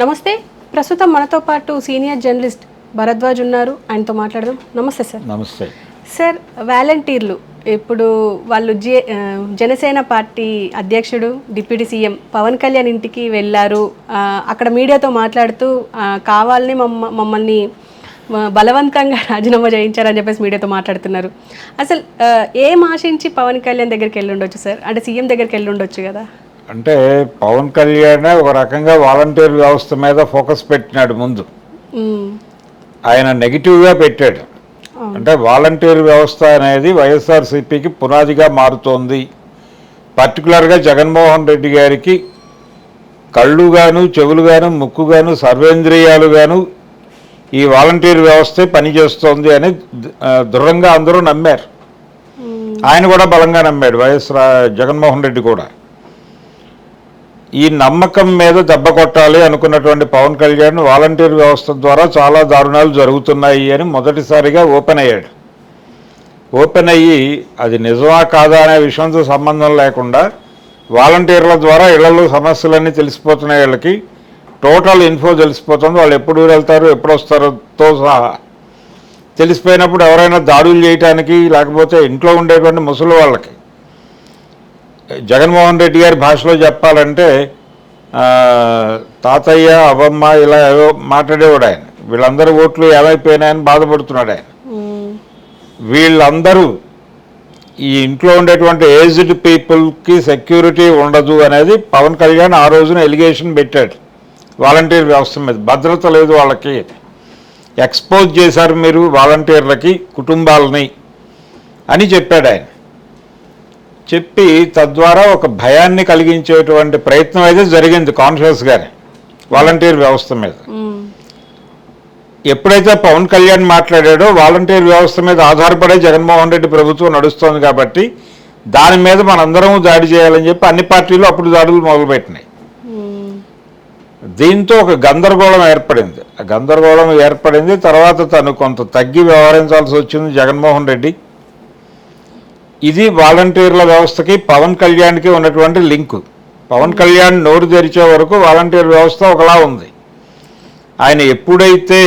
నమస్తే. ప్రస్తుతం మనతో పాటు సీనియర్ జర్నలిస్ట్ భరద్వాజ్ ఉన్నారు. ఆయనతో మాట్లాడదాం. నమస్తే సార్. నమస్తే సార్. వాలంటీర్లు ఇప్పుడు వాళ్ళు జనసేన పార్టీ అధ్యక్షుడు డిప్యూటీ సీఎం పవన్ కళ్యాణ్ ఇంటికి వెళ్ళారు. అక్కడ మీడియాతో మాట్లాడుతూ కావాలని మమ్మల్ని బలవంతంగా రాజీనామా చేయించారని చెప్పేసి మీడియాతో మాట్లాడుతున్నారు. అసలు ఏం ఆశించి పవన్ కళ్యాణ్ దగ్గరికి వెళ్ళి ఉండొచ్చు సార్? అంటే సీఎం దగ్గరికి వెళ్ళి ఉండొచ్చు కదా. అంటే పవన్ కళ్యాణ్ ఒక రకంగా వాలంటీర్ వ్యవస్థ మీద ఫోకస్ పెట్టినాడు ముందు. ఆయన నెగిటివ్గా పెట్టాడు. అంటే వాలంటీర్ వ్యవస్థ అనేది వైఎస్ఆర్సీపీకి పునాదిగా మారుతోంది. పర్టికులర్గా జగన్మోహన్ రెడ్డి గారికి కళ్ళుగాను, చెవులుగాను, ముక్కుగాను, సర్వేంద్రియాలుగాను ఈ వాలంటీర్ వ్యవస్థే పనిచేస్తోంది అని దృఢంగా అందరూ నమ్మారు. ఆయన కూడా బలంగా నమ్మాడు, జగన్మోహన్ రెడ్డి కూడా. ఈ నమ్మకం మీద దెబ్బ కొట్టాలి అనుకున్నటువంటి పవన్ కళ్యాణ్ వాలంటీర్ వ్యవస్థ ద్వారా చాలా దారుణాలు జరుగుతున్నాయి అని మొదటిసారిగా ఓపెన్ అయ్యాడు. ఓపెన్ అయ్యి అది నిజమా కాదా అనే విషయంతో సంబంధం లేకుండా వాలంటీర్ల ద్వారా ఇళ్లలో సమస్యలన్నీ తెలిసిపోతున్నాయి. వీళ్ళకి టోటల్ ఇన్ఫో తెలిసిపోతుంది. వాళ్ళు ఎప్పుడు వెళ్తారు, ఎప్పుడు వస్తారోతో సహా తెలిసిపోయినప్పుడు ఎవరైనా దాడులు చేయటానికి, లేకపోతే ఇంట్లో ఉండేటువంటి ముసలి వాళ్ళకి, జగన్మోహన్ రెడ్డి గారి భాషలో చెప్పాలంటే తాతయ్య, అవ్వమ్మ ఇలా ఏవో మాట్లాడేవాడు ఆయన. వీళ్ళందరూ ఓట్లు ఏమైపోయినాయని బాధపడుతున్నాడు ఆయన. వీళ్ళందరూ ఈ ఇంట్లో ఉండేటువంటి ఏజ్డ్ పీపుల్కి సెక్యూరిటీ ఉండదు అనేది పవన్ కళ్యాణ్ ఆ రోజున ఎలిగేషన్ పెట్టాడు. వాలంటీర్ వ్యవస్థ మీద భద్రత లేదు, వాళ్ళకి ఎక్స్పోజ్ చేశారు మీరు వాలంటీర్లకి కుటుంబాలని అని చెప్పాడు ఆయన. చెప్పి తద్వారా ఒక భయాన్ని కలిగించేటువంటి ప్రయత్నం అయితే జరిగింది కాన్షియస్గానే వాలంటీర్ వ్యవస్థ మీద. ఎప్పుడైతే పవన్ కళ్యాణ్ మాట్లాడాడో వాలంటీర్ వ్యవస్థ మీద ఆధారపడే జగన్మోహన్ రెడ్డి ప్రభుత్వం నడుస్తోంది కాబట్టి దాని మీద మనందరం దాడి చేయాలని చెప్పి అన్ని పార్టీలు అప్పుడు దాడులు మొదలుపెట్టినాయి. దీంతో ఒక గందరగోళం ఏర్పడింది. ఆ గందరగోళం ఏర్పడింది తర్వాత తను కొంత తగ్గి వ్యవహరించాల్సి వచ్చింది జగన్మోహన్ రెడ్డి. ఇది వాలంటీర్ల వ్యవస్థకి పవన్ కళ్యాణ్కి ఉన్నటువంటి లింకు. పవన్ కళ్యాణ్ నోరు తెరిచే వరకు వాలంటీర్ వ్యవస్థ ఒకలా ఉంది. ఆయన ఎప్పుడైతే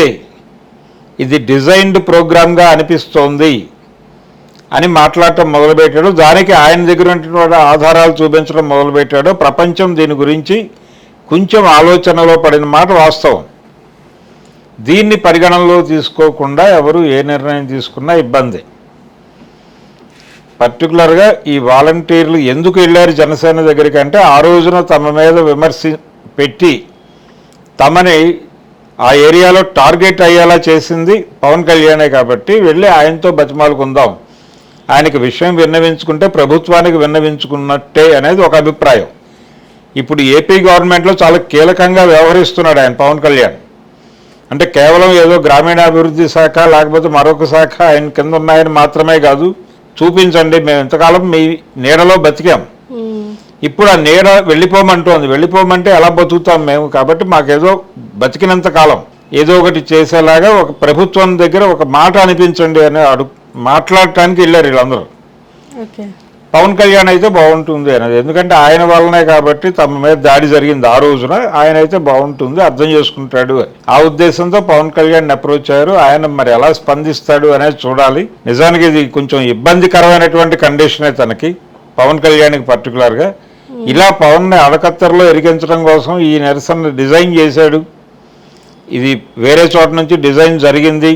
ఇది డిజైన్డ్ ప్రోగ్రామ్గా అనిపిస్తోంది అని మాట్లాడటం మొదలుపెట్టాడో, దానికి ఆయన దగ్గర ఉన్నటువంటి ఆధారాలు చూపించడం మొదలుపెట్టాడో, ప్రపంచం దీని గురించి కొంచెం ఆలోచనలో పడిన మాట వాస్తవం. దీన్ని పరిగణనలో తీసుకోకుండా ఎవరు ఏ నిర్ణయం తీసుకున్నా ఇబ్బంది. పర్టికులర్గా ఈ వాలంటీర్లు ఎందుకు వెళ్ళారు జనసేన దగ్గరికి అంటే, ఆ రోజున తమ మీద విమర్శ పెట్టి తమని ఆ ఏరియాలో టార్గెట్ అయ్యేలా చేసింది పవన్ కళ్యాణే కాబట్టి వెళ్ళి ఆయనతో బతిమాలుకుందాం, ఆయనకి విషయం విన్నవించుకుంటే ప్రభుత్వానికి విన్నవించుకున్నట్టే అనేది ఒక అభిప్రాయం. ఇప్పుడు ఏపీ గవర్నమెంట్లో చాలా కీలకంగా వ్యవహరిస్తున్నాడు ఆయన పవన్ కళ్యాణ్. అంటే కేవలం ఏదో గ్రామీణాభివృద్ధి శాఖ లేకపోతే మరొక శాఖ ఆయన కింద ఉన్నాయని మాత్రమే కాదు, చూపించండి మేము ఇంతకాలం మీ నీడలో బతికాం, ఇప్పుడు ఆ నీడ వెళ్ళిపోమంటోంది, వెళ్ళిపోమంటే ఎలా బతుకుతాం మేము, కాబట్టి మాకేదో బతికినంత కాలం ఏదో ఒకటి చేసేలాగా ఒక ప్రభుత్వం దగ్గర ఒక మాట అనిపించండి అని మాట్లాడటానికి వెళ్ళారు వీళ్ళందరూ. పవన్ కళ్యాణ్ అయితే బాగుంటుంది అనేది, ఎందుకంటే ఆయన వల్లనే కాబట్టి తమ మీద దాడి జరిగింది ఆ రోజున, ఆయన అయితే బాగుంటుంది, అర్థం చేసుకుంటాడు అని ఆ ఉద్దేశంతో పవన్ కళ్యాణ్ అప్రోచ్ అయ్యారు. ఆయన మరి ఎలా స్పందిస్తాడు అనేది చూడాలి. నిజానికి ఇది కొంచెం ఇబ్బందికరమైనటువంటి కండిషనే తనకి, పవన్ కళ్యాణ్కి పర్టికులర్గా. ఇలా పవన్ని అడకత్తెరలో ఇరికించడం కోసం ఈ నిరసన డిజైన్ చేశాడు. ఇది వేరే చోట నుంచి డిజైన్ జరిగింది,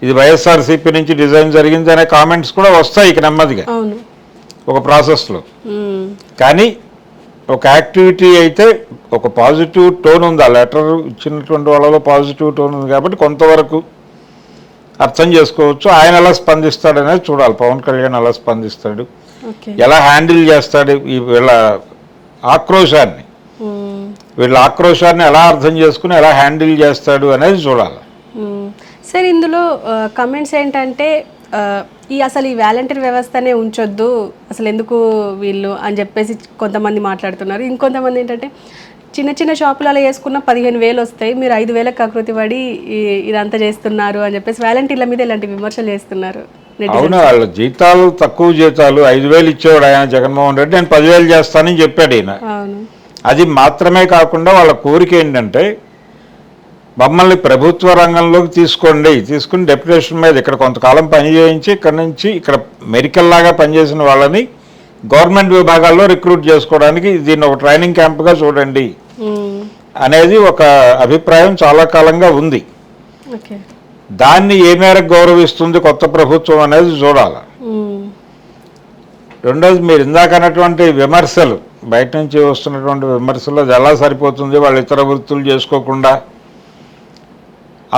ఇది వైఎస్ఆర్సీపీ నుంచి డిజైన్ జరిగింది అనే కామెంట్స్ కూడా వస్తాయి ఇక నెమ్మదిగా ఒక ప్రాసెస్లో. కానీ ఒక యాక్టివిటీ అయితే ఒక పాజిటివ్ టోన్ ఉంది. ఆ లెటర్ ఇచ్చినటువంటి వాళ్ళలో పాజిటివ్ టోన్ ఉంది కాబట్టి కొంతవరకు అర్థం చేసుకోవచ్చు. ఆయన ఎలా స్పందిస్తాడు అనేది చూడాలి. పవన్ కళ్యాణ్ ఎలా స్పందిస్తాడు, ఎలా హ్యాండిల్ చేస్తాడు వీళ్ళ ఆక్రోశాన్ని ఎలా అర్థం చేసుకుని ఎలా హ్యాండిల్ చేస్తాడు అనేది చూడాలి. సార్, ఇందులో కమెంట్స్ ఏంటంటే అసలు ఈ వాలంటీర్ వ్యవస్థనే ఉంచొద్దు, అసలు ఎందుకు వీళ్ళు అని చెప్పేసి కొంతమంది మాట్లాడుతున్నారు. ఇంకొంతమంది ఏంటంటే చిన్న చిన్న షాపులలో వేసుకున్న 15,000 వస్తాయి, మీరు 5,000 కకృతి పడి ఇదంతా చేస్తున్నారు అని చెప్పేసి వాలంటీర్ల మీద ఇలాంటి విమర్శలు చేస్తున్నారు. అవును, వాళ్ళ జీతాలు తక్కువ జీతాలు 5,000 ఇచ్చేవాడు ఆయన జగన్మోహన్ రెడ్డి, నేను 10,000 చేస్తానని చెప్పాడు ఈయన. అది మాత్రమే కాకుండా వాళ్ళ కోరిక ఏంటంటే మమ్మల్ని ప్రభుత్వ రంగంలోకి తీసుకుని డెప్యుటేషన్ మీద ఇక్కడ కొంతకాలం పని చేయించి ఇక్కడ నుంచి ఇక్కడ మెడికల్ లాగా పనిచేసిన వాళ్ళని గవర్నమెంట్ విభాగాల్లో రిక్రూట్ చేసుకోవడానికి దీన్ని ఒక ట్రైనింగ్ క్యాంప్గా చూడండి అనేది ఒక అభిప్రాయం చాలా కాలంగా ఉంది. దాన్ని ఏ మేరకు గౌరవిస్తుంది కొత్త ప్రభుత్వం అనేది చూడాలి. రెండోది మీరు ఇందాక అన్నటువంటి విమర్శలు, బయట నుంచి వస్తున్నటువంటి విమర్శలు, అది ఎలా సరిపోతుంది వాళ్ళు ఇతర వృత్తులు చేసుకోకుండా,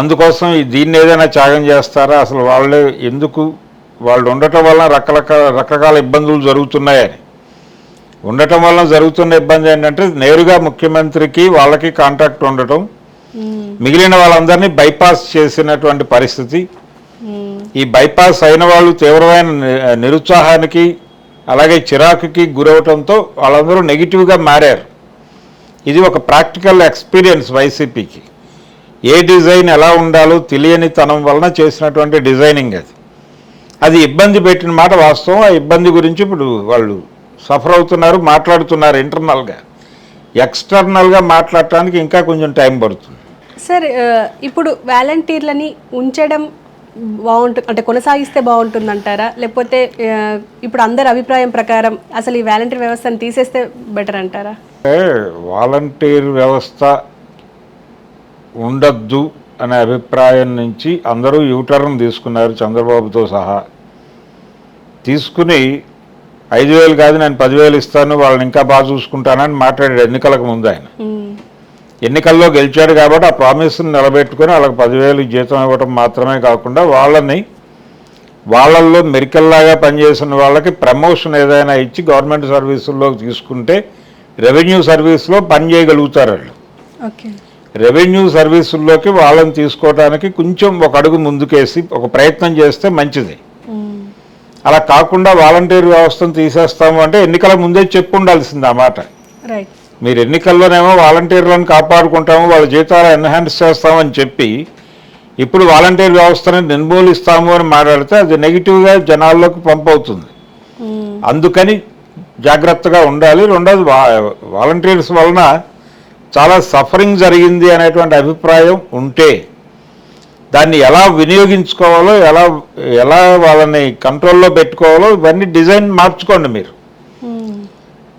అందుకోసం దీన్ని ఏదైనా త్యాగం చేస్తారా, అసలు వాళ్ళే ఎందుకు, వాళ్ళు ఉండటం వల్ల రకరకాల ఇబ్బందులు జరుగుతున్నాయని. ఉండటం వల్ల జరుగుతున్న ఇబ్బంది ఏంటంటే నేరుగా ముఖ్యమంత్రికి వాళ్ళకి కాంటాక్ట్ ఉండటం, మిగిలిన వాళ్ళందరినీ బైపాస్ చేసినటువంటి పరిస్థితి. ఈ బైపాస్ అయిన వాళ్ళు తీవ్రమైన నిరుత్సాహానికి అలాగే చిరాకుకి గురవటంతో వాళ్ళందరూ నెగిటివ్గా మారారు. ఇది ఒక ప్రాక్టికల్ ఎక్స్పీరియన్స్ వైసీపీకి. ఏ డిజైన్ ఎలా ఉండాలో తెలియని తనం వలన చేసినటువంటి డిజైనింగ్ అది ఇబ్బంది పెట్టిన మాట వాస్తవం. ఆ ఇబ్బంది గురించి ఇప్పుడు వాళ్ళు సఫర్ అవుతున్నారు, మాట్లాడుతున్నారు ఇంటర్నల్గా. ఎక్స్టర్నల్గా మాట్లాడటానికి ఇంకా కొంచెం టైం పడుతుంది. సార్, ఇప్పుడు వాలంటీర్లని ఉంచడం బాగుంటుంది అంటే కొనసాగిస్తే బాగుంటుంది అంటారా, లేకపోతే ఇప్పుడు అందరి అభిప్రాయం ప్రకారం అసలు ఈ వాలంటీర్ వ్యవస్థను తీసేస్తే బెటర్ అంటారా? వాలంటీర్ వ్యవస్థ ఉండద్దు అనే అభిప్రాయం నుంచి అందరూ యూటర్న్ తీసుకున్నారు, చంద్రబాబుతో సహా. తీసుకుని 5,000 కాదు నేను 10,000 ఇస్తాను, వాళ్ళని ఇంకా బాగా చూసుకుంటానని మాట్లాడాడు ఎన్నికలకు ముందు. ఆయన ఎన్నికల్లో గెలిచాడు కాబట్టి ఆ ప్రామిస్ని నిలబెట్టుకుని వాళ్ళకి 10,000 జీతం ఇవ్వడం మాత్రమే కాకుండా వాళ్ళల్లో మెరికల్లాగా పనిచేసిన వాళ్ళకి ప్రమోషన్ ఏదైనా ఇచ్చి గవర్నమెంట్ సర్వీసుల్లోకి తీసుకుంటే రెవెన్యూ సర్వీస్లో పని చేయగలుగుతారు వాళ్ళు. రెవెన్యూ సర్వీసుల్లోకి వాళ్ళని తీసుకోవడానికి కొంచెం ఒక అడుగు ముందుకేసి ఒక ప్రయత్నం చేస్తే మంచిది. అలా కాకుండా వాలంటీర్ వ్యవస్థను తీసేస్తాము అంటే ఎన్నికల ముందే చెప్పు ఉండాల్సింది ఆ మాట. మీరు ఎన్నికల్లోనేమో వాలంటీర్లను కాపాడుకుంటాము, వాళ్ళ జీతాలు ఎన్హాన్స్ చేస్తామని చెప్పి ఇప్పుడు వాలంటీర్ వ్యవస్థని నిర్మూలిస్తాము అని మాట్లాడితే అది నెగిటివ్గా జనాల్లోకి పంపవుతుంది. అందుకని జాగ్రత్తగా ఉండాలి. రెండోది వాలంటీర్స్ వలన చాలా సఫరింగ్ జరిగింది అనేటువంటి అభిప్రాయం ఉంటే దాన్ని ఎలా వినియోగించుకోవాలో, ఎలా వాళ్ళని కంట్రోల్లో పెట్టుకోవాలో ఇవన్నీ డిజైన్ మార్చుకోండి మీరు.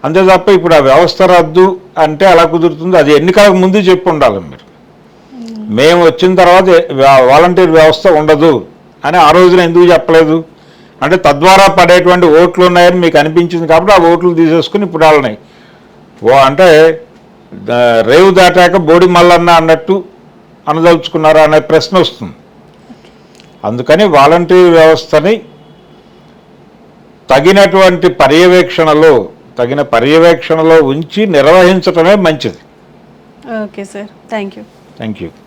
అంతే తప్ప ఇప్పుడు ఆ వ్యవస్థ రద్దు అంటే అలా కుదురుతుంది. అది ఎన్నికలకు ముందు చెప్పి ఉండాలి మీరు. మేము వచ్చిన తర్వాత వాలంటీర్ వ్యవస్థ ఉండదు అని ఆ రోజున ఎందుకు చెప్పలేదు అంటే తద్వారా పడేటువంటి ఓట్లు ఉన్నాయని మీకు అనిపించింది కాబట్టి ఆ ఓట్లు తీసేసుకుని ఇప్పుడు వాళ్ళని అంటే రేవు దాటాక బోడి మల్లన్న అన్నట్టు అనదలుచుకున్నారా అనే ప్రశ్న వస్తుంది. అందుకని వాలంటీర్ వ్యవస్థని తగిన పర్యవేక్షణలో ఉంచి నిర్వహించడమే మంచిది. Okay sir, thank you.